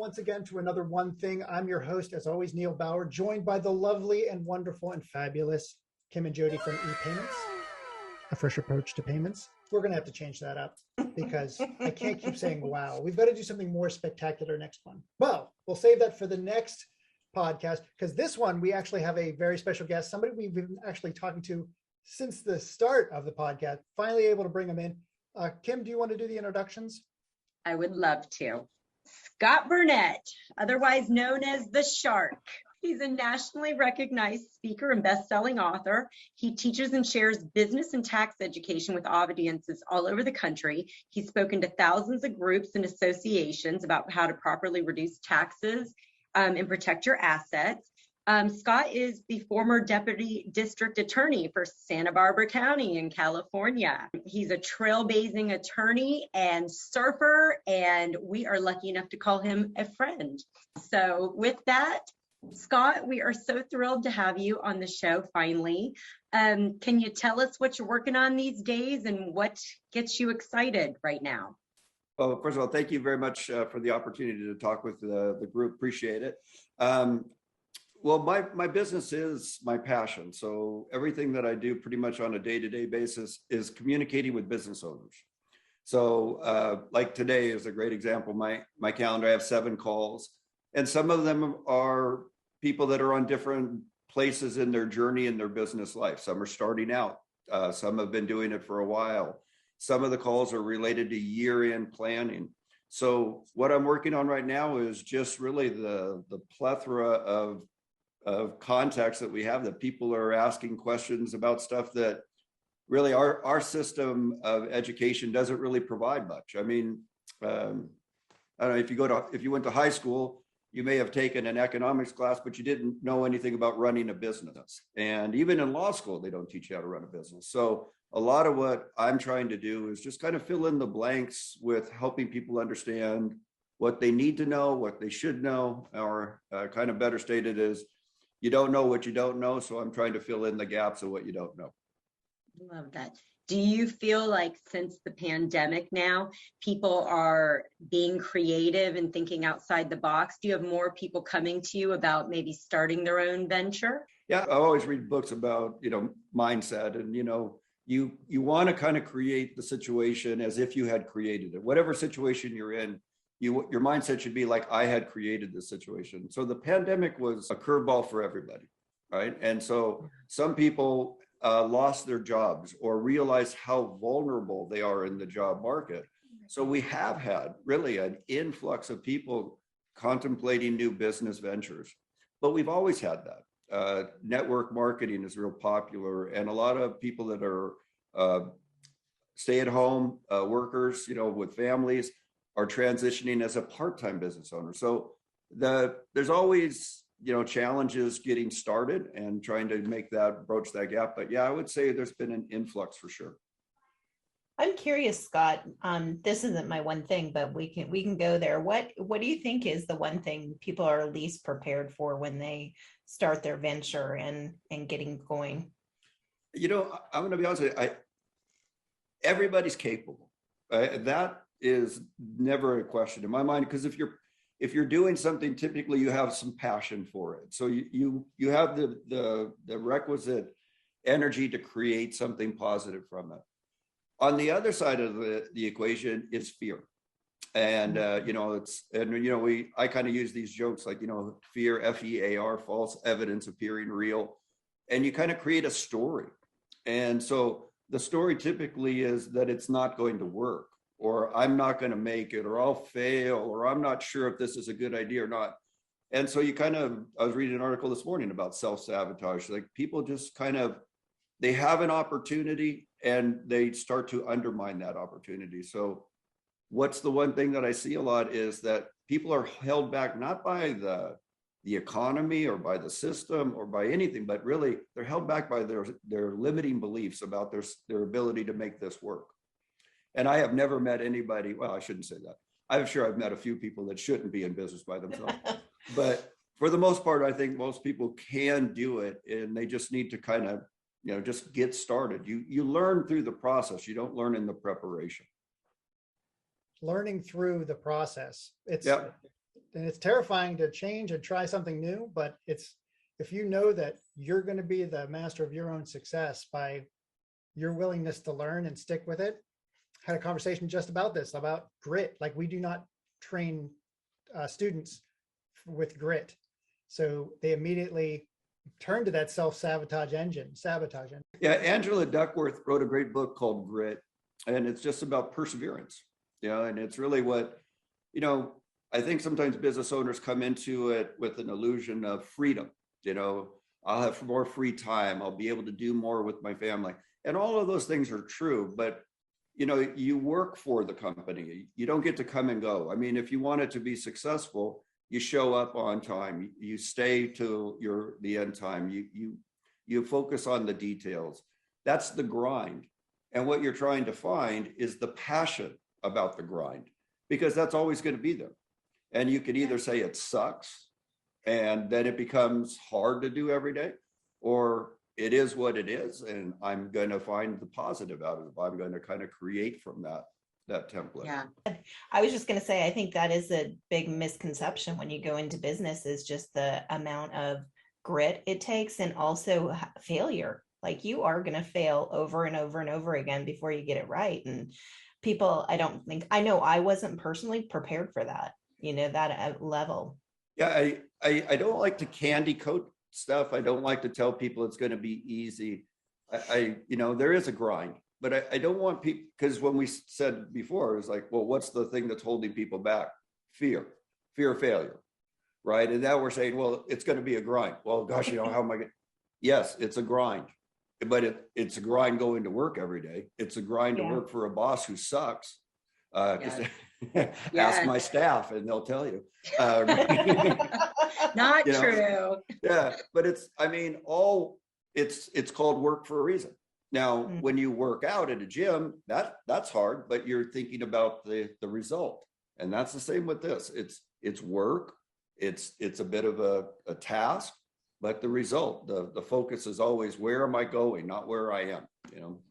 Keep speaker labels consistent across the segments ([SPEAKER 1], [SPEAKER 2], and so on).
[SPEAKER 1] once again to another One Thing. I'm your host, as always, Neil Bauer, joined by the lovely and wonderful and fabulous Kim and Jody from ePayments, A Fresh Approach to Payments. We're going to have to change that up because I can't keep saying wow. We've got to do something more spectacular next one. Well, we'll save that for the next podcast because this one, we actually have a very special guest, somebody we've been actually talking to since the start of the podcast, finally able to bring them in. Kim, do you want to do the introductions?
[SPEAKER 2] I would love to. Scott Burnett, otherwise known as the Shark. He's a nationally recognized speaker and best-selling author. He teaches and shares business and tax education with audiences all over the country. He's spoken to thousands of groups and associations about how to properly reduce taxes and protect your assets. Scott is the former deputy district attorney for Santa Barbara County in California. He's a trailblazing attorney and surfer, and we are lucky enough to call him a friend. So with that, Scott, we are so thrilled to have you on the show finally. Can you tell us what you're working on these days and what gets you excited right now?
[SPEAKER 3] Well, first of all, thank you very much for the opportunity to talk with the group. Appreciate it. Well, my business is my passion. So everything that I do pretty much on a day-to-day basis is communicating with business owners. So like today is a great example. My calendar, I have 7 calls, and some of them are people that are on different places in their journey in their business life. Some are starting out. Some have been doing it for a while. Some of the calls are related to year-end planning. So what I'm working on right now is just really the plethora of contacts that we have, that people are asking questions about stuff that really our system of education doesn't really provide much. I mean, I don't know, if you went to high school, you may have taken an economics class, but you didn't know anything about running a business. And even in law school, they don't teach you how to run a business. So a lot of what I'm trying to do is just kind of fill in the blanks with helping people understand what they need to know, what they should know, or kind of better stated is, you don't know what you don't know. So I'm trying to fill in the gaps of what you don't know.
[SPEAKER 2] Love that. Do you feel like since the pandemic now, people are being creative and thinking outside the box? Do you have more people coming to you about maybe starting their own venture?
[SPEAKER 3] Yeah, I always read books about, mindset, and, you want to kind of create the situation as if you had created it. Whatever situation you're in, your mindset should be like, I had created this situation. So the pandemic was a curveball for everybody, right? And so some people lost their jobs or realized how vulnerable they are in the job market. So we have had really an influx of people contemplating new business ventures, but we've always had that. Network marketing is real popular, and a lot of people that are stay-at-home workers, with families, are transitioning as a part-time business owner. So there's always, challenges getting started and trying to broach that gap. But yeah, I would say there's been an influx for sure.
[SPEAKER 4] I'm curious, Scott. This isn't my one thing, but we can go there. What do you think is the one thing people are least prepared for when they start their venture and getting going?
[SPEAKER 3] I'm going to be honest with you. Everybody's capable. That is never a question in my mind, because if you're doing something, typically you have some passion for it. So you have the requisite energy to create something positive from it. On the other side of the equation is fear. And, I kind of use these jokes like, fear, F-E-A-R, false evidence appearing real. And you kind of create a story. And so the story typically is that it's not going to work, or I'm not going to make it, or I'll fail, or I'm not sure if this is a good idea or not. And so I was reading an article this morning about self-sabotage. Like people just they have an opportunity and they start to undermine that opportunity. So what's the one thing that I see a lot is that people are held back, not by the economy or by the system or by anything, but really they're held back by their limiting beliefs about their ability to make this work. And I have never met anybody, well, I shouldn't say that. I'm sure I've met a few people that shouldn't be in business by themselves. But for the most part, I think most people can do it, and they just need to kind of, just get started. You learn through the process. You don't learn in the preparation.
[SPEAKER 1] Learning through the process. It's it's terrifying to change and try something new, but if you know that you're going to be the master of your own success by your willingness to learn and stick with it. Had a conversation just about this, about grit. Like, we do not train students with grit. So they immediately turn to that sabotage engine.
[SPEAKER 3] Yeah, Angela Duckworth wrote a great book called Grit, and it's just about perseverance. And it's really what, I think sometimes business owners come into it with an illusion of freedom. I'll have more free time. I'll be able to do more with my family. And all of those things are true, but you work for the company. You don't get to come and go. I mean, if you want it to be successful, you show up on time, you stay till the end time, you focus on the details. That's the grind. And what you're trying to find is the passion about the grind, because that's always going to be there. And you can either say it sucks and then it becomes hard to do every day, or it is what it is, and I'm going to find the positive out of it. I'm going to kind of create from that template.
[SPEAKER 2] Yeah.
[SPEAKER 4] I was just going to say, I think that is a big misconception when you go into business, is just the amount of grit it takes, and also failure. Like, you are going to fail over and over and over again before you get it right. And people, I know I wasn't personally prepared for that, that level.
[SPEAKER 3] Yeah, I don't like to candy coat stuff. I don't like to tell people it's going to be easy. There is a grind, but I don't want people, because when we said before, it was like, well, what's the thing that's holding people back? Fear of failure, right? And now we're saying, well, it's going to be a grind. Well, gosh, how am I going? Yes, it's a grind, but it's a grind going to work every day. It's a grind to work for a boss who sucks. Ask my staff and they'll tell you.
[SPEAKER 2] Not true.
[SPEAKER 3] Yeah, but it's called work for a reason. Now, when you work out at a gym, that's hard, but you're thinking about the result. And that's the same with this. It's work. It's a bit of a task, but the result, the focus is always, where am I going, not where I am,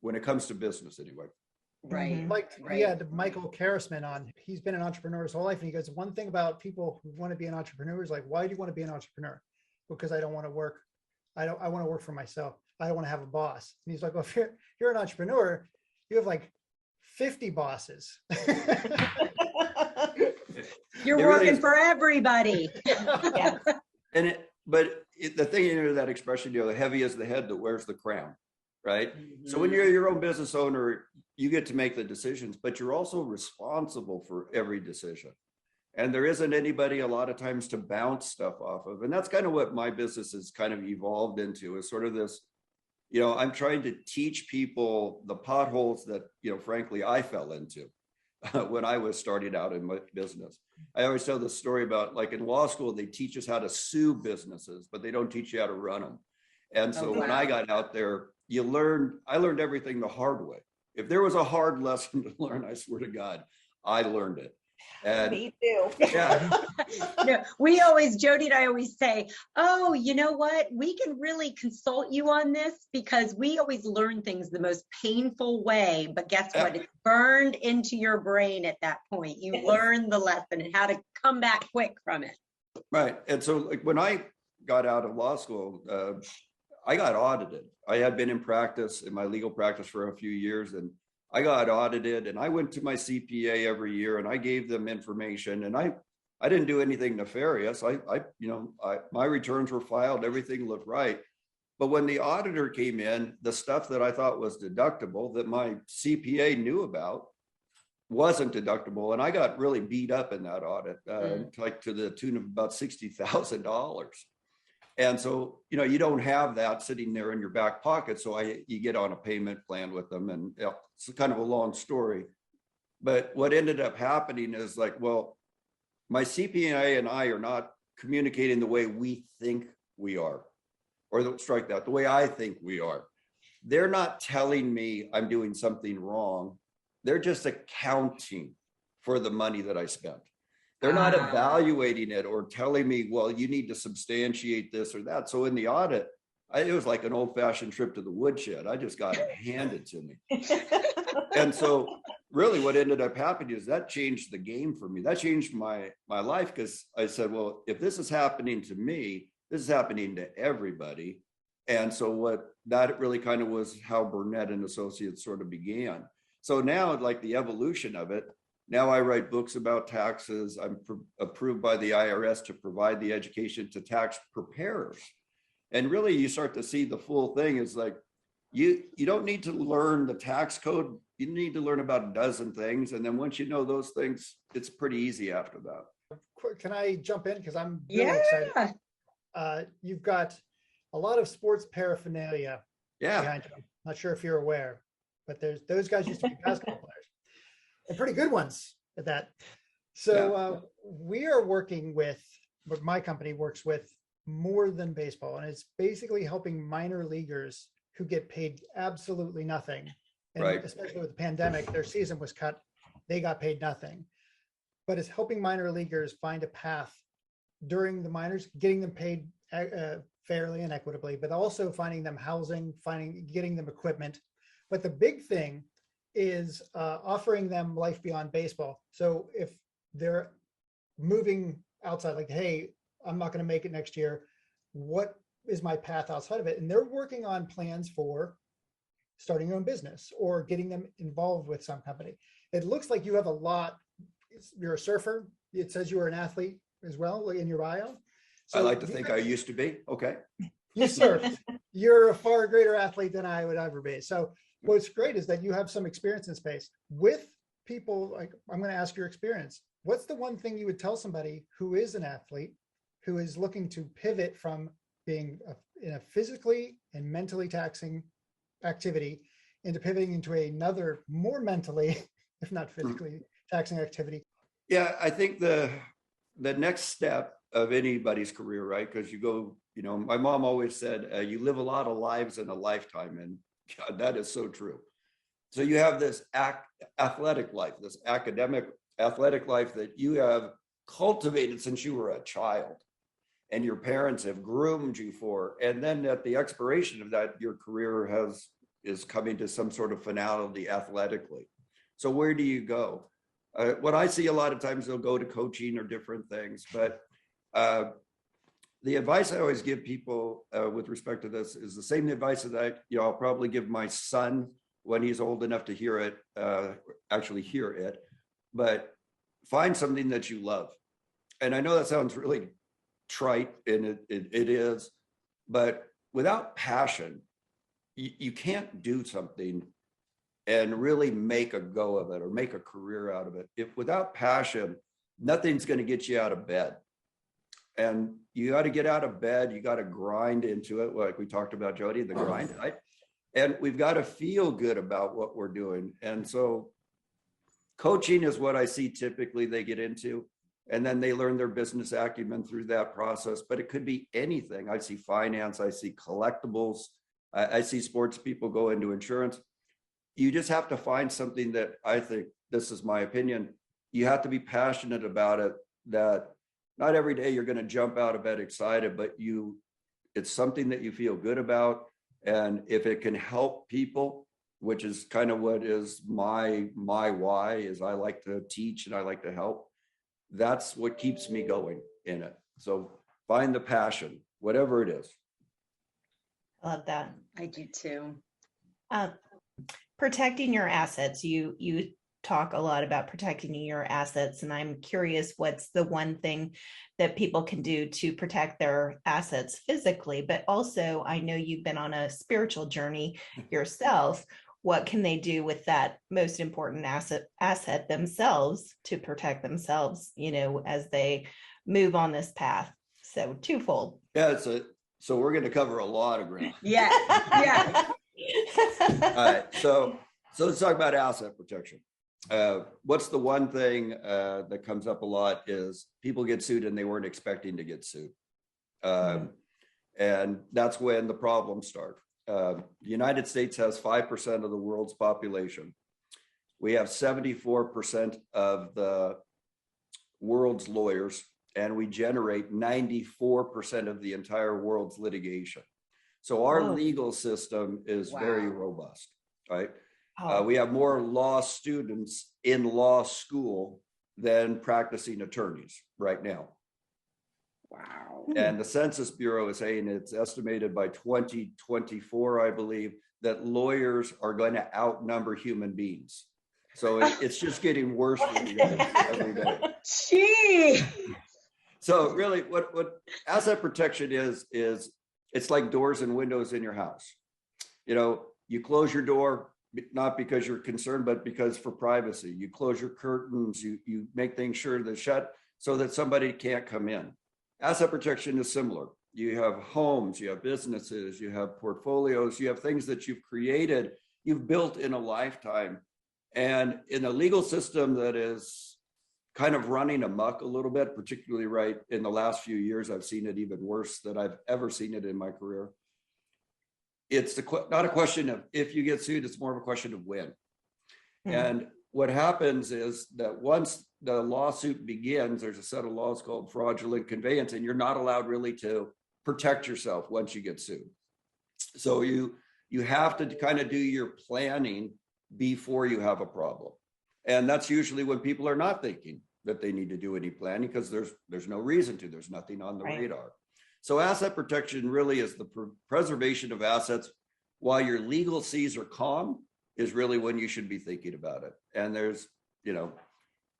[SPEAKER 3] when it comes to business anyway.
[SPEAKER 2] Right.
[SPEAKER 1] We had Michael Karasman on. He's been an entrepreneur his whole life. And he goes, one thing about people who want to be an entrepreneur is like, why do you want to be an entrepreneur? Because I don't want to work. I want to work for myself. I don't want to have a boss. And he's like, well, if you're an entrepreneur, you have like 50 bosses.
[SPEAKER 2] You're working for everybody.
[SPEAKER 4] Yeah.
[SPEAKER 3] But the thing, that expression, heavy is the head that wears the crown. Right. Mm-hmm. So when you're your own business owner, you get to make the decisions, but you're also responsible for every decision. And there isn't anybody a lot of times to bounce stuff off of. And that's kind of what my business has kind of evolved into, is sort of this, I'm trying to teach people the potholes that, frankly, I fell into when I was starting out in my business. I always tell this story about, like, in law school, they teach us how to sue businesses, but they don't teach you how to run them. And so when I got out there, I learned everything the hard way. If there was a hard lesson to learn, I swear to God, I learned it. And
[SPEAKER 4] me too.
[SPEAKER 3] Yeah.
[SPEAKER 2] No, Jody and I always say, oh, you know what? We can really consult you on this, because we always learn things the most painful way. But guess what? It's burned into your brain at that point. You learn the lesson and how to come back quick from it.
[SPEAKER 3] Right. And so, like, when I got out of law school, I got audited. I had been in my legal practice for a few years, and I got audited, and I went to my CPA every year, and I gave them information, and I didn't do anything nefarious. My returns were filed, everything looked right. But when the auditor came in, the stuff that I thought was deductible that my CPA knew about wasn't deductible. And I got really beat up in that audit, like to the tune of about $60,000. And so, you don't have that sitting there in your back pocket. So you get on a payment plan with them, and it's kind of a long story. But what ended up happening is, like, well, my CPA and I are not communicating the way we think we are, or the way I think we are. They're not telling me I'm doing something wrong. They're just accounting for the money that I spent. They're not evaluating it or telling me, well, you need to substantiate this or that. So in the audit, it was like an old-fashioned trip to the woodshed. I just got it handed to me. And so really what ended up happening is that changed the game for me. That changed my life, because I said, well, if this is happening to me, this is happening to everybody. And so what that really kind of was how Burnett and Associates sort of began. So now, like the evolution of it, now I write books about taxes. I'm approved by the IRS to provide the education to tax preparers. And really you start to see the full thing is like, you don't need to learn the tax code. You need to learn about a dozen things. And then once you know those things, it's pretty easy after that.
[SPEAKER 1] Can I jump in? Because I'm really excited. You've got a lot of sports paraphernalia behind you. Not sure if you're aware, but those guys used to be basketball players, and pretty good ones at that. So we are working with, what my company works with, more than baseball, and it's basically helping minor leaguers who get paid absolutely nothing. And especially with the pandemic, their season was cut. They got paid nothing. But it's helping minor leaguers find a path during the minors, getting them paid fairly and equitably, but also finding them housing, getting them equipment. But the big thing is offering them life beyond baseball. So if they're moving outside, like, hey, I'm not going to make it next year, what is my path outside of it? And they're working on plans for starting your own business or getting them involved with some company. It looks like you have a lot. You're a surfer. It says you were an athlete as well in your bio. So
[SPEAKER 3] I like to think I used to be. Okay.
[SPEAKER 1] You surfed. You're a far greater athlete than I would ever be. So what's great is that you have some experience in space with people. Like, I'm going to ask your experience. What's the one thing you would tell somebody who is an athlete, who is looking to pivot from being in a physically and mentally taxing activity into pivoting into another more mentally, if not physically taxing activity?
[SPEAKER 3] Yeah, I think the next step of anybody's career, right? Because you go, my mom always said, you live a lot of lives in a lifetime. And God, that is so true. So you have this athletic life, this academic athletic life that you have cultivated since you were a child, and your parents have groomed you for. And then at the expiration of that, your career is coming to some sort of finality athletically. So where do you go? What I see a lot of times, they'll go to coaching or different things, but the advice I always give people with respect to this is the same advice that I'll probably give my son when he's old enough to hear it, but find something that you love. And I know that sounds really trite, and it is, but without passion, you can't do something and really make a go of it or make a career out of it. If without passion, nothing's going to get you out of bed. And you got to get out of bed. You got to grind into it. Like we talked about, Jody, the grind, right? And we've got to feel good about what we're doing. And so coaching is what I see typically they get into. And then they learn their business acumen through that process. But it could be anything. I see finance. I see collectibles. I see sports people go into insurance. You just have to find something that, I think, this is my opinion, you have to be passionate about it, that not every day you're going to jump out of bed excited, but it's something that you feel good about. And if it can help people, which is kind of what is my why, is I like to teach and I like to help. That's what keeps me going in it. So find the passion, whatever it is.
[SPEAKER 4] I love that.
[SPEAKER 2] I do too.
[SPEAKER 4] Protecting your assets. You talk a lot about protecting your assets, and I'm curious, what's the one thing that people can do to protect their assets physically, but also I know you've been on a spiritual journey yourself. What can they do with that most important asset themselves to protect themselves, as they move on this path? So twofold.
[SPEAKER 3] Yeah, so we're going to cover a lot of ground.
[SPEAKER 2] Yeah.
[SPEAKER 3] All right, so let's talk about asset protection. What's the one thing that comes up a lot is people get sued and they weren't expecting to get sued. And that's when the problems start. The United States has 5% of the world's population. We have 74% of the world's lawyers, and we generate 94% of the entire world's litigation. So our legal system is very robust, right?
[SPEAKER 4] Oh,
[SPEAKER 3] We have more law students in law school than practicing attorneys right now.
[SPEAKER 2] Wow.
[SPEAKER 3] And the Census Bureau is saying it's estimated by 2024, I believe, that lawyers are going to outnumber human beings. So it's just getting worse for you guys every day.
[SPEAKER 2] Gee.
[SPEAKER 3] So really what asset protection is it's like doors and windows in your house. You close your door, not because you're concerned, but because for privacy. You close your curtains, you make things sure they're shut so that somebody can't come in. Asset protection is similar. You have homes, you have businesses, you have portfolios, you have things that you've created, you've built in a lifetime. And in a legal system that is kind of running amok a little bit, particularly right in the last few years, I've seen it even worse than I've ever seen it in my career. It's not a question of if you get sued, it's more of a question of when. And what happens is that once the lawsuit begins, there's a set of laws called fraudulent conveyance, and you're not allowed really to protect yourself once you get sued. So you have to kind of do your planning before you have a problem. And that's usually when people are not thinking that they need to do any planning because there's no reason to, there's nothing on the radar. So asset protection really is the preservation of assets while your legal seas are calm is really when you should be thinking about it. And there's,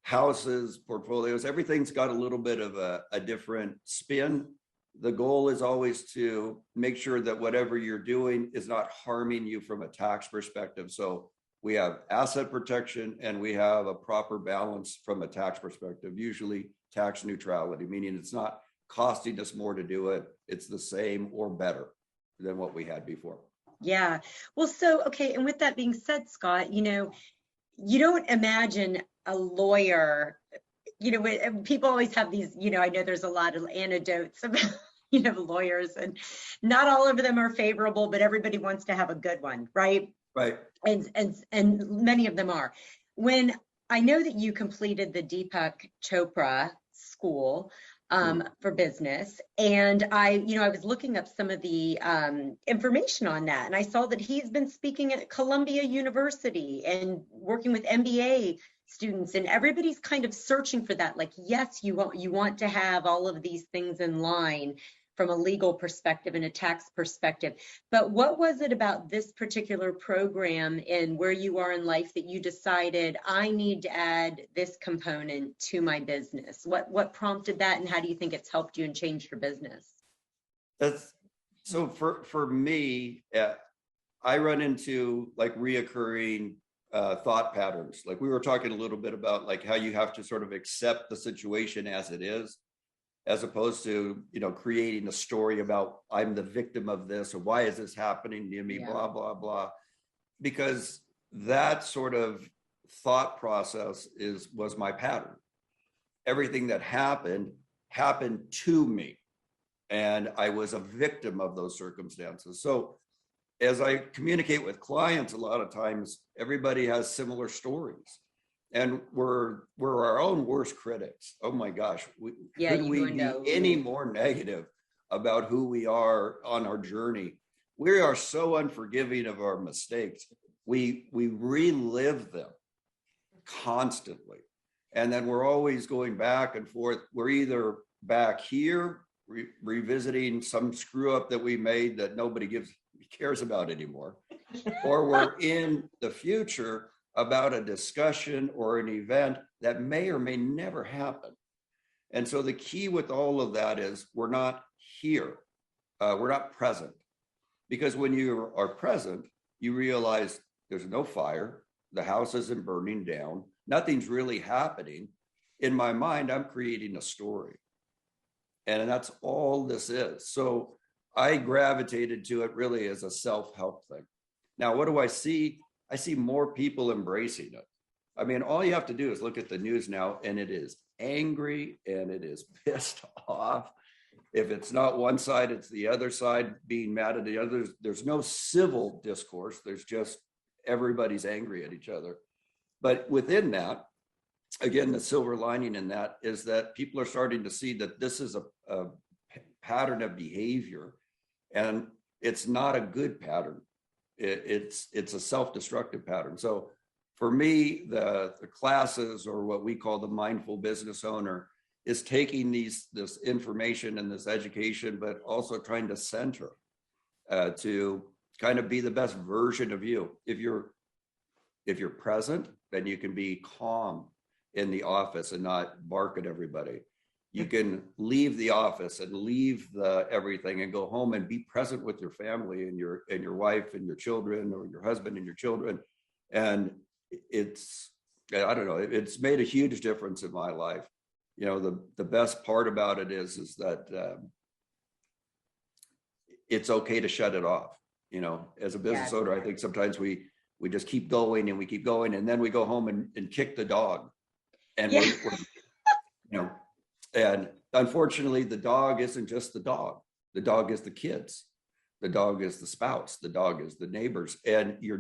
[SPEAKER 3] houses, portfolios, everything's got a little bit of a different spin. The goal is always to make sure that whatever you're doing is not harming you from a tax perspective. So we have asset protection and we have a proper balance from a tax perspective, usually tax neutrality, meaning it's not costing us more to do it. It's the same or better than what we had before.
[SPEAKER 2] Yeah. Well, so, okay. And with that being said, Scott, you don't imagine a lawyer, people always have these, I know there's a lot of anecdotes about, lawyers, and not all of them are favorable, but everybody wants to have a good one, right?
[SPEAKER 3] Right.
[SPEAKER 2] And many of them are. When I know that you completed the Deepak Chopra school for business, and I was looking up some of the information on that, and I saw that he's been speaking at Columbia University and working with MBA students, and everybody's kind of searching for that. Like, yes, you want to have all of these things in line from a legal perspective and a tax perspective. But what was it about this particular program and where you are in life that you decided I need to add this component to my business? What prompted that, and how do you think it's helped you and changed your business?
[SPEAKER 3] So for me, I run into like reoccurring thought patterns. Like we were talking a little bit about like how you have to sort of accept the situation as it is, as opposed to, creating a story about I'm the victim of this, or why is this happening to me, blah, blah, blah. Because that sort of thought process was my pattern. Everything that happened to me, and I was a victim of those circumstances. So as I communicate with clients, a lot of times everybody has similar stories. And we're our own worst critics. Oh my gosh, could we be any more negative about who we are on our journey? We are so unforgiving of our mistakes. We relive them constantly. And then we're always going back and forth. We're either back here, revisiting some screw up that we made that nobody cares about anymore, or we're in the future about a discussion or an event that may or may never happen. And so the key with all of that is we're not here, we're not present. Because when you are present, you realize there's no fire, the house isn't burning down, nothing's really happening. In my mind, I'm creating a story. And that's all this is. So I gravitated to it really as a self-help thing. Now, what do I see? I see more people embracing it. I mean, all you have to do is look at the news now, and it is angry and it is pissed off. If it's not one side, it's the other side being mad at the other. There's no civil discourse. There's just everybody's angry at each other. But within that, again, the silver lining in that is that people are starting to see that this is a pattern of behavior, and it's not a good pattern. It's a self-destructive pattern. So for me, the classes, or what we call the mindful business owner, is taking this information and this education, but also trying to center to kind of be the best version of you. If you're present, then you can be calm in the office and not bark at everybody. You can leave the office and leave everything and go home and be present with your family and your wife and your children, or your husband and your children. And I don't know, it's made a huge difference in my life. The best part about it is that it's okay to shut it off. As a business owner, I think sometimes we just keep going and we keep going, and then we go home and kick the dog. And and unfortunately, the dog isn't just the dog. The dog is the kids. The dog is the spouse. The dog is the neighbors. And your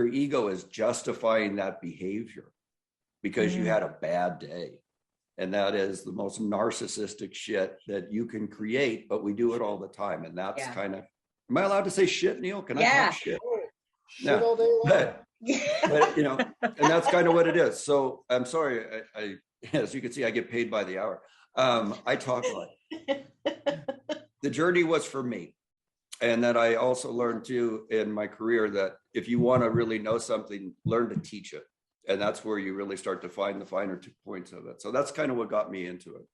[SPEAKER 3] ego is justifying that behavior because you had a bad day. And that is the most narcissistic shit that you can create, but we do it all the time. And that's kind of, am I allowed to say shit, Neil? Can I talk shit?
[SPEAKER 1] Shit all day long.
[SPEAKER 3] But and that's kind of what it is. So I'm sorry, I as you can see, I get paid by the hour. I talk a lot. The journey was for me. And that I also learned too in my career that if you want to really know something, learn to teach it. And that's where you really start to find the finer points of it. So that's kind of what got me into it.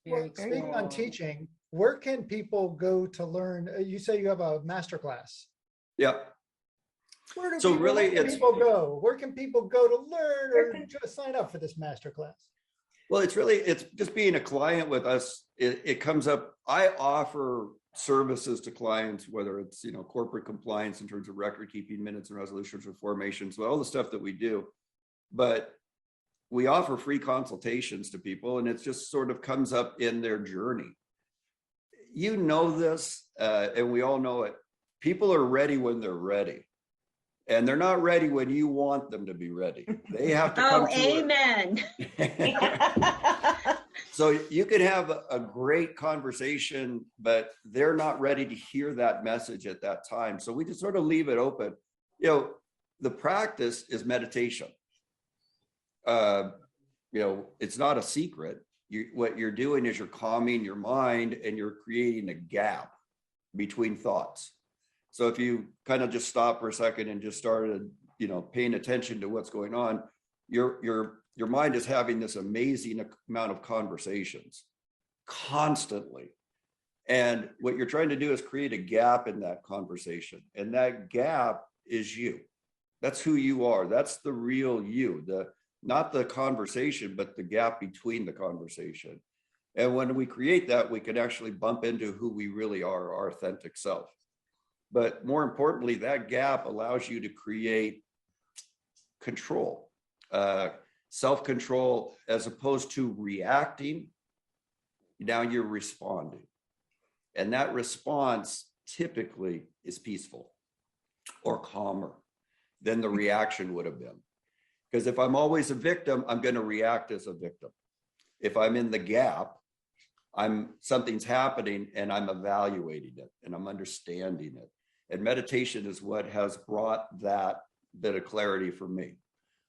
[SPEAKER 1] Well, speaking on teaching, where can people go to learn? You say you have a masterclass.
[SPEAKER 3] Yeah.
[SPEAKER 1] Where can people go? Where can people go to learn or just sign up for this masterclass?
[SPEAKER 3] Well, it's just being a client with us. It comes up. I offer services to clients, whether it's corporate compliance in terms of record keeping, minutes and resolutions or formations, so all the stuff that we do. But we offer free consultations to people, and it just sort of comes up in their journey. This, and we all know it. People are ready when they're ready. And they're not ready when you want them to be ready. They have to come to
[SPEAKER 2] amen.
[SPEAKER 3] So you can have a great conversation, but they're not ready to hear that message at that time. So we just sort of leave it open. The practice is meditation. It's not a secret. What you're doing is you're calming your mind and you're creating a gap between thoughts. So if you kind of just stop for a second and just started, paying attention to what's going on, your mind is having this amazing amount of conversations constantly. And what you're trying to do is create a gap in that conversation. And that gap is you. That's who you are. That's the real you, not the conversation, but the gap between the conversation. And when we create that, we can actually bump into who we really are, our authentic self. But more importantly, that gap allows you to create control, self-control, as opposed to reacting. Now you're responding. And that response typically is peaceful or calmer than the reaction would have been. Because if I'm always a victim, I'm going to react as a victim. If I'm in the gap, something's happening and I'm evaluating it and I'm understanding it. And meditation is what has brought that bit of clarity for me.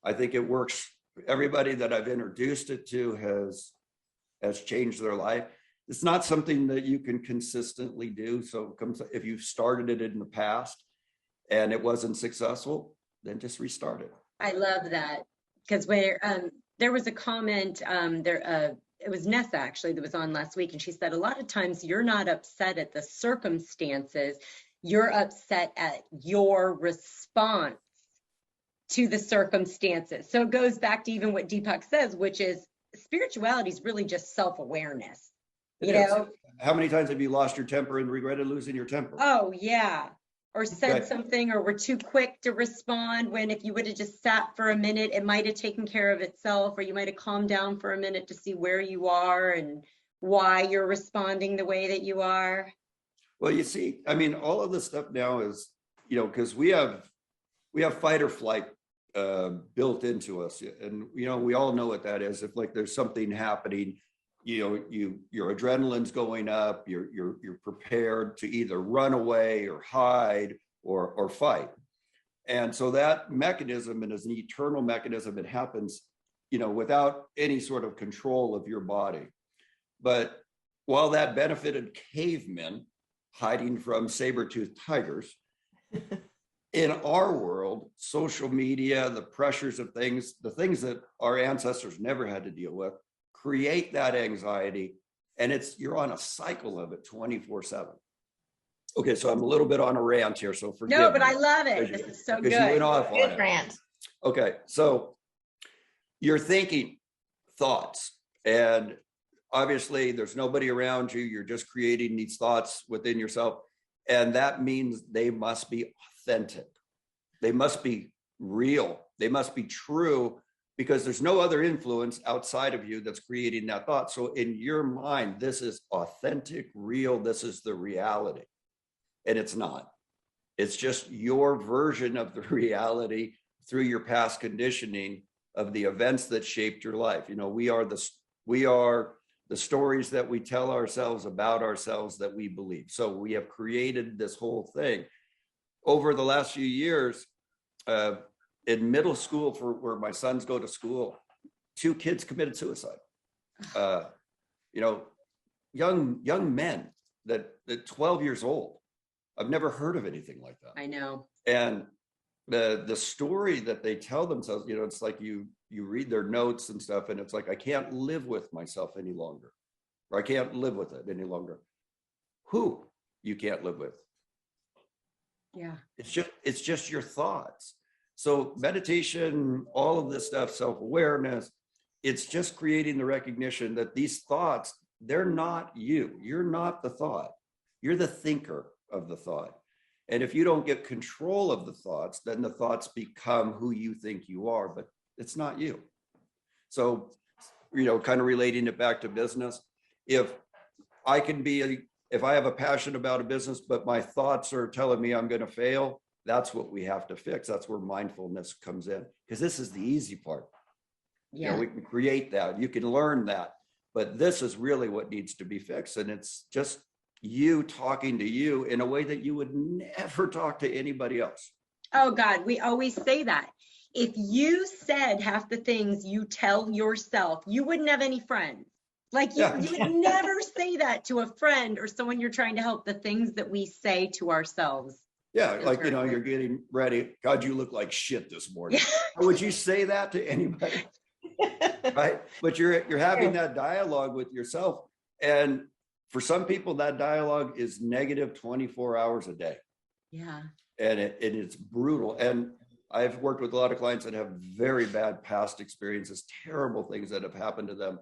[SPEAKER 3] I think it works. Everybody that I've introduced it to has changed their life. It's not something that you can consistently do. So if you've started it in the past and it wasn't successful, then just restart it.
[SPEAKER 2] I love that, because there was a comment it was Nessa actually that was on last week, and she said a lot of times you're not upset at the circumstances, you're upset at your response to the circumstances. So it goes back to even what Deepak says, which is spirituality is really just self-awareness.
[SPEAKER 3] How many times have you lost your temper and regretted losing your temper?
[SPEAKER 2] Oh yeah. Or said something, or were too quick to respond, when if you would have just sat for a minute, it might have taken care of itself, or you might have calmed down for a minute to see where you are and why you're responding the way that you are.
[SPEAKER 3] Well, you see, all of this stuff now is, because we have fight or flight built into us. And, we all know what that is. If there's something happening, your adrenaline's going up, you're prepared to either run away or hide or fight. And so that mechanism, and is an eternal mechanism, it happens, without any sort of control of your body. But while that benefited cavemen hiding from saber-toothed tigers, in our world, social media, the pressures of things, the things that our ancestors never had to deal with, create that anxiety, and you're on a cycle of it 24/7. Okay, so I'm a little bit on a rant here, so forgive me.
[SPEAKER 2] No, but I love it. This is so good.
[SPEAKER 3] You went off on
[SPEAKER 4] Good
[SPEAKER 3] it.
[SPEAKER 4] rant.
[SPEAKER 3] Okay, so you're thinking thoughts, and obviously there's nobody around you. You're just creating these thoughts within yourself, and that means they must be authentic. They must be real. They must be true, because there's no other influence outside of you that's creating that thought. So in your mind, this is authentic, real. This is the reality. And it's not. It's just your version of the reality through your past conditioning of the events that shaped your life. We are the stories that we tell ourselves about ourselves that we believe. So we have created this whole thing. Over the last few years, in middle school, for where my sons go to school, 2 kids committed suicide. Young men that 12 years old. I've never heard of anything like that.
[SPEAKER 2] I know.
[SPEAKER 3] And the story that they tell themselves, it's like you read their notes and stuff, and it's like, I can't live with myself any longer, or I can't live with it any longer. Who you can't live with?
[SPEAKER 2] Yeah.
[SPEAKER 3] It's just your thoughts. So meditation, all of this stuff, self-awareness, it's just creating the recognition that these thoughts, they're not you. You're not the thought. You're the thinker of the thought. And if you don't get control of the thoughts, then the thoughts become who you think you are, but it's not you. So, kind of relating it back to business, if I have a passion about a business, but my thoughts are telling me I'm going to fail, that's what we have to fix. That's where mindfulness comes in, because this is the easy part.
[SPEAKER 2] Yeah.
[SPEAKER 3] We can create that. You can learn that, but this is really what needs to be fixed. And it's just you talking to you in a way that you would never talk to anybody else.
[SPEAKER 2] Oh God, we always say that. If you said half the things you tell yourself, you wouldn't have any friends. Like you would never say that to a friend or someone you're trying to help, the things that we say to ourselves.
[SPEAKER 3] Yeah, like, you're getting ready. God, you look like shit this morning. How would you say that to anybody? Right? But you're having that dialogue with yourself. And for some people, that dialogue is negative 24 hours a day.
[SPEAKER 2] Yeah.
[SPEAKER 3] And it's brutal. And I've worked with a lot of clients that have very bad past experiences, terrible things that have happened to them.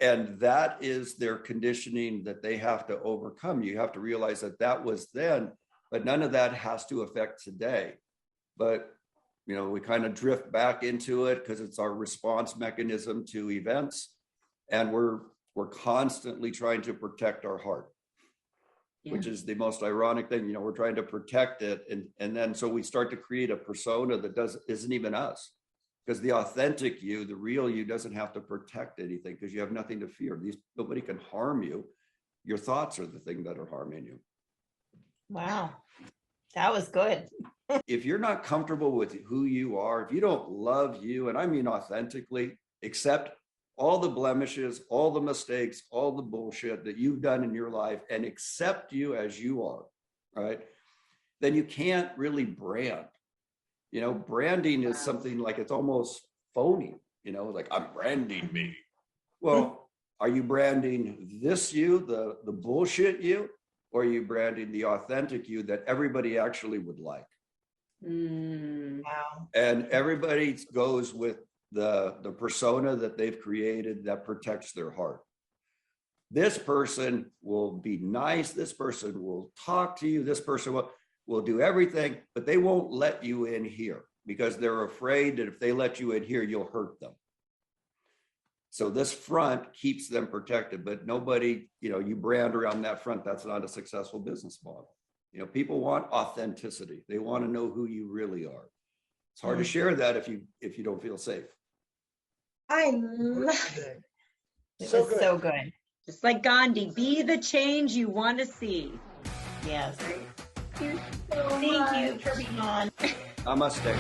[SPEAKER 3] And that is their conditioning that they have to overcome. You have to realize that was then, but none of that has to affect today. But, we kind of drift back into it because it's our response mechanism to events. And we're constantly trying to protect our heart, which is the most ironic thing. We're trying to protect it. And then so we start to create a persona that isn't even us. Because the authentic you, the real you, doesn't have to protect anything because you have nothing to fear. Nobody can harm you. Your thoughts are the thing that are harming you.
[SPEAKER 4] Wow, that was good.
[SPEAKER 3] If you're not comfortable with who you are, if you don't love you, and I mean authentically, accept all the blemishes, all the mistakes, all the bullshit that you've done in your life, and accept you as you are, right? Then you can't really brand. Branding is something like, it's almost phony, like, I'm branding me. Well, are you branding this you, the bullshit you, or are you branding the authentic you that everybody actually would like?
[SPEAKER 4] Wow.
[SPEAKER 3] And everybody goes with the persona that they've created that protects their heart. This person will be nice. This person will talk to you. This person will do everything, but they won't let you in here because they're afraid that if they let you in here, you'll hurt them. So this front keeps them protected, but nobody, you brand around that front. That's not a successful business model. People want authenticity. They want to know who you really are. It's hard to share that if you don't feel safe.
[SPEAKER 2] I love it.
[SPEAKER 4] It
[SPEAKER 1] So
[SPEAKER 4] was
[SPEAKER 1] good.
[SPEAKER 4] so good.
[SPEAKER 2] Just like Gandhi, be the change you want to see.
[SPEAKER 4] Yes.
[SPEAKER 2] Thank you so
[SPEAKER 4] Thank
[SPEAKER 2] much.
[SPEAKER 4] you for being on.
[SPEAKER 3] Namaste.